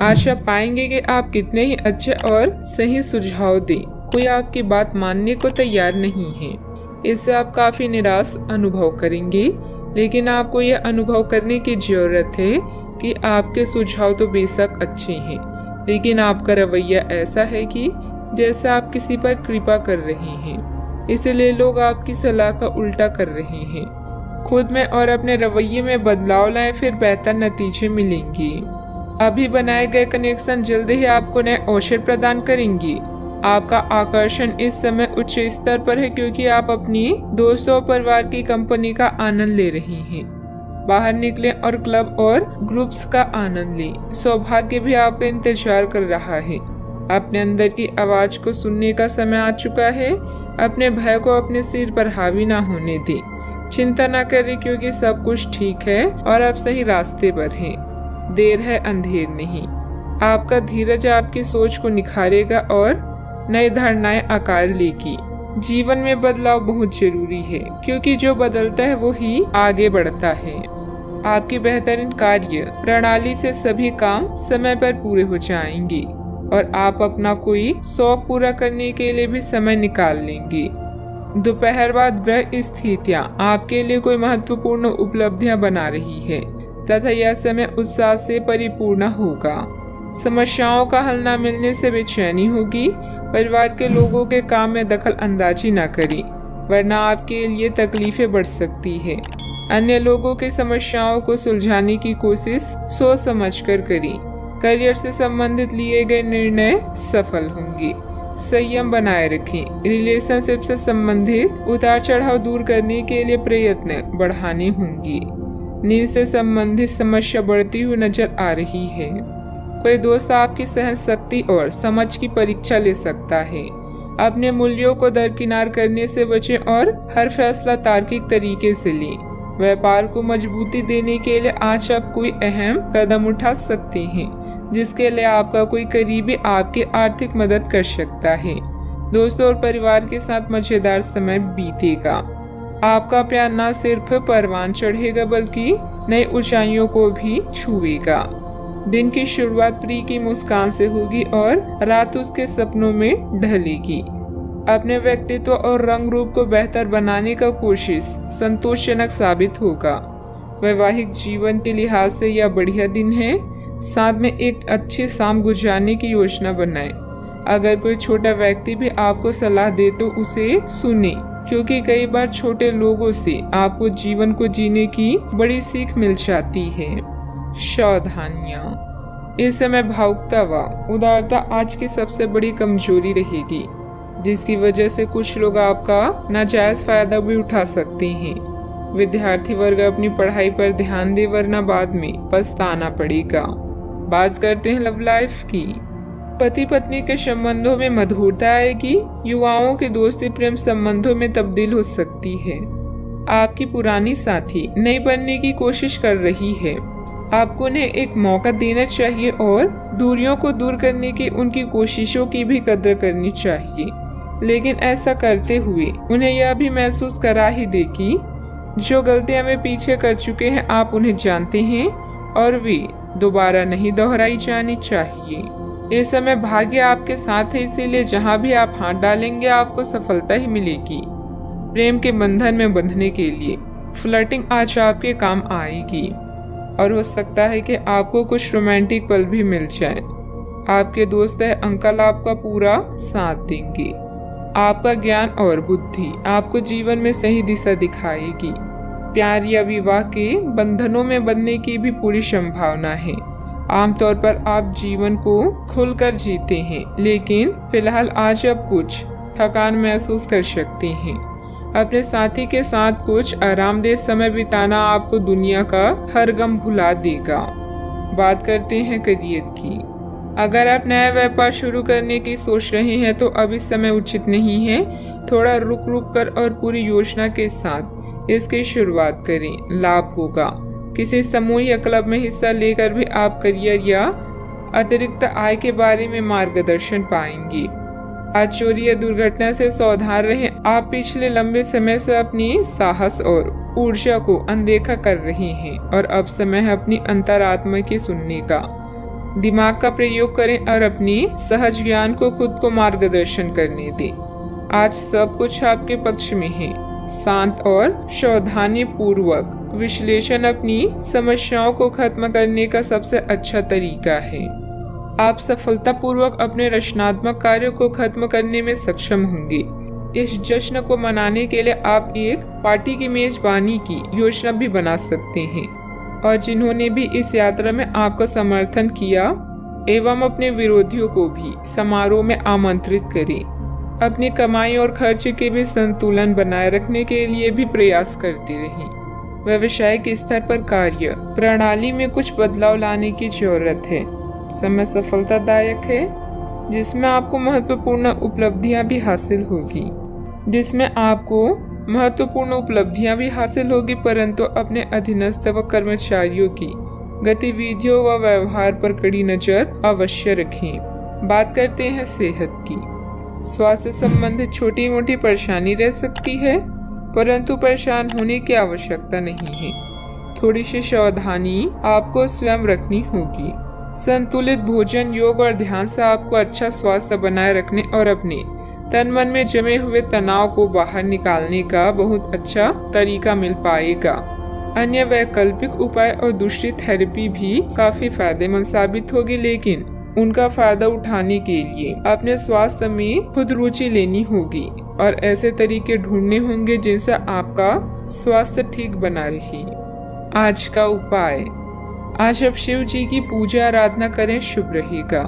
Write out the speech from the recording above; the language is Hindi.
आज आप पाएंगे कि आप कितने ही अच्छे और सही सुझाव दें, कोई आपकी बात मानने को तैयार नहीं है। इससे आप काफी निराश अनुभव करेंगे, लेकिन आपको यह अनुभव करने की जरूरत है कि आपके सुझाव तो बेशक अच्छे हैं, लेकिन आपका रवैया ऐसा है कि जैसे आप किसी पर कृपा कर रहे हैं, इसलिए लोग आपकी सलाह का उल्टा कर रहे हैं। खुद में और अपने रवैये में बदलाव लाएं, फिर बेहतर नतीजे मिलेंगे। अभी बनाए गए कनेक्शन जल्द ही आपको नए अवसर प्रदान करेंगे। आपका आकर्षण इस समय उच्च स्तर पर है, क्योंकि आप अपनी दोस्तों और परिवार की कंपनी का आनंद ले रहे हैं। बाहर निकलें और क्लब और ग्रुप्स का आनंद लें। सौभाग्य भी आपका इंतजार कर रहा है। अपने अंदर की आवाज को सुनने का समय आ चुका है। अपने भय को अपने सिर पर हावी ना होने दें। चिंता न करें, क्योंकि सब कुछ ठीक है और आप सही रास्ते पर हैं। देर है, अंधेर नहीं। आपका धीरज आपकी सोच को निखारेगा और नई धारणाएं आकार लेगी। जीवन में बदलाव बहुत जरूरी है, क्योंकि जो बदलता है वो ही आगे बढ़ता है। आपकी बेहतरीन कार्य प्रणाली से सभी काम समय पर पूरे हो जाएंगे और आप अपना कोई शौक पूरा करने के लिए भी समय निकाल लेंगे। दोपहर बाद ग्रह स्थितियां आपके लिए कोई महत्वपूर्ण उपलब्धियां बना रही है तथा यह समय उत्साह से परिपूर्ण होगा। समस्याओं का हल न मिलने से बेचैनी होगी। परिवार के लोगों के काम में दखल अंदाजी न करें, वरना आपके लिए तकलीफें बढ़ सकती है। अन्य लोगों की समस्याओं को सुलझाने की कोशिश सोच समझकर करें। करियर से संबंधित लिए गए निर्णय सफल होंगे। संयम बनाए रखें। रिलेशनशिप से संबंधित उतार चढ़ाव दूर करने के लिए प्रयत्न बढ़ाने होंगे। नींद से संबंधित समस्या बढ़ती हुई नजर आ रही है। कोई दोस्त आपकी सहन शक्ति और समझ की परीक्षा ले सकता है। अपने मूल्यों को दरकिनार करने से बचें और हर फैसला तार्किक तरीके से लें। व्यापार को मजबूती देने के लिए आज आप कोई अहम कदम उठा सकते हैं, जिसके लिए आपका कोई करीबी आपकी आर्थिक मदद कर सकता है। दोस्तों और परिवार के साथ मजेदार समय बीतेगा। आपका प्यार न सिर्फ परवान चढ़ेगा, बल्कि नई ऊंचाइयों को भी छुएगा। दिन की शुरुआत प्रिय की मुस्कान से होगी और रात उसके सपनों में ढलेगी। अपने व्यक्तित्व और रंग रूप को बेहतर बनाने का कोशिश संतोषजनक साबित होगा। वैवाहिक जीवन के लिहाज से यह बढ़िया दिन है। साथ में एक अच्छी शाम गुजारने की योजना बनाएं। अगर कोई छोटा व्यक्ति भी आपको सलाह दे तो उसे सुने, क्योंकि कई बार छोटे लोगों से आपको जीवन को जीने की बड़ी सीख मिल जाती है। सावधानियां। इस समय भावुकता व उदारता आज की सबसे बड़ी कमजोरी रहेगी, जिसकी वजह से कुछ लोग आपका नाजायज फायदा भी उठा सकते हैं। विद्यार्थी वर्ग अपनी पढ़ाई पर ध्यान दे, वरना बाद में पछताना पड़ेगा। बात करते हैं लव लाइफ की। पति पत्नी के संबंधों में मधुरता आएगी। युवाओं की दोस्ती प्रेम संबंधों में तब्दील हो सकती है। आपकी पुरानी साथी नई बनने की कोशिश कर रही है। आपको उन्हें एक मौका देना चाहिए और दूरियों को दूर करने की उनकी कोशिशों की भी कदर करनी चाहिए, लेकिन ऐसा करते हुए उन्हें यह भी महसूस करा ही दे कि जो गलतियां वे पीछे कर चुके हैं आप उन्हें जानते हैं और वे दोबारा नहीं दोहराई जानी चाहिए। इस समय भाग्य आपके साथ है, इसीलिए जहां भी आप हाथ डालेंगे आपको सफलता ही मिलेगी। प्रेम के बंधन में बंधने के लिए फ्लर्टिंग आज आपके काम आएगी और हो सकता है कि आपको कुछ रोमांटिक पल भी मिल जाए। आपके दोस्त है अंकल आपका पूरा साथ देंगे। आपका ज्ञान और बुद्धि आपको जीवन में सही दिशा दिखाएगी। प्यार या विवाह के बंधनों में बंधने की भी पूरी संभावना है। आमतौर पर आप जीवन को खुलकर जीते हैं, लेकिन फिलहाल आज आप कुछ थकान महसूस कर सकते हैं। अपने साथी के साथ कुछ आरामदेह समय बिताना आपको दुनिया का हर गम भुला देगा। बात करते हैं करियर की। अगर आप नया व्यापार शुरू करने की सोच रहे हैं तो अभी समय उचित नहीं है। थोड़ा रुक रुक कर और पूरी योजना के साथ इसकी शुरुआत करें, लाभ होगा। किसी समूह या क्लब में हिस्सा लेकर भी आप करियर या अतिरिक्त आय के बारे में मार्गदर्शन पाएंगे। आज चोरी या दुर्घटना से सावधान रहें। आप पिछले लंबे समय से अपनी साहस और ऊर्जा को अनदेखा कर रहे हैं और अब समय है अपनी अंतरात्मा की सुनने का। दिमाग का प्रयोग करें और अपनी सहज ज्ञान को खुद को मार्गदर्शन करने दें। आज सब कुछ आपके पक्ष में है। शांत और सावधानी पूर्वक विश्लेषण अपनी समस्याओं को खत्म करने का सबसे अच्छा तरीका है। आप सफलतापूर्वक अपने रचनात्मक कार्यों को खत्म करने में सक्षम होंगे। इस जश्न को मनाने के लिए आप एक पार्टी की मेजबानी की योजना भी बना सकते हैं और जिन्होंने भी इस यात्रा में आपका समर्थन किया एवं अपने विरोधियों को भी समारोह में आमंत्रित करें। अपनी कमाई और खर्च के भी संतुलन बनाए रखने के लिए भी प्रयास करते रहें। व्यावसायिक स्तर पर कार्य प्रणाली में कुछ बदलाव लाने की जरूरत है। समय सफलतादायक है जिसमें आपको महत्वपूर्ण उपलब्धियां भी हासिल होगी, परंतु अपने अधीनस्थ व कर्मचारियों की गतिविधियों व व्यवहार पर कड़ी नजर अवश्य रखें। बात करते हैं सेहत की। स्वास्थ्य संबंधित छोटी मोटी परेशानी रह सकती है, परंतु परेशान होने की आवश्यकता नहीं है। थोड़ी सी सावधानी आपको स्वयं रखनी होगी। संतुलित भोजन, योग और ध्यान से आपको अच्छा स्वास्थ्य बनाए रखने और अपने तन मन में जमे हुए तनाव को बाहर निकालने का बहुत अच्छा तरीका मिल पाएगा। अन्य वैकल्पिक उपाय और दूसरी थेरेपी भी काफी फायदेमंद साबित होगी, लेकिन उनका फायदा उठाने के लिए अपने स्वास्थ्य में खुद रुचि लेनी होगी और ऐसे तरीके ढूंढने होंगे जिनसे आपका स्वास्थ्य ठीक बना रहे। आज का उपाय, आज आप शिव जी की पूजा आराधना करें, शुभ रहेगा।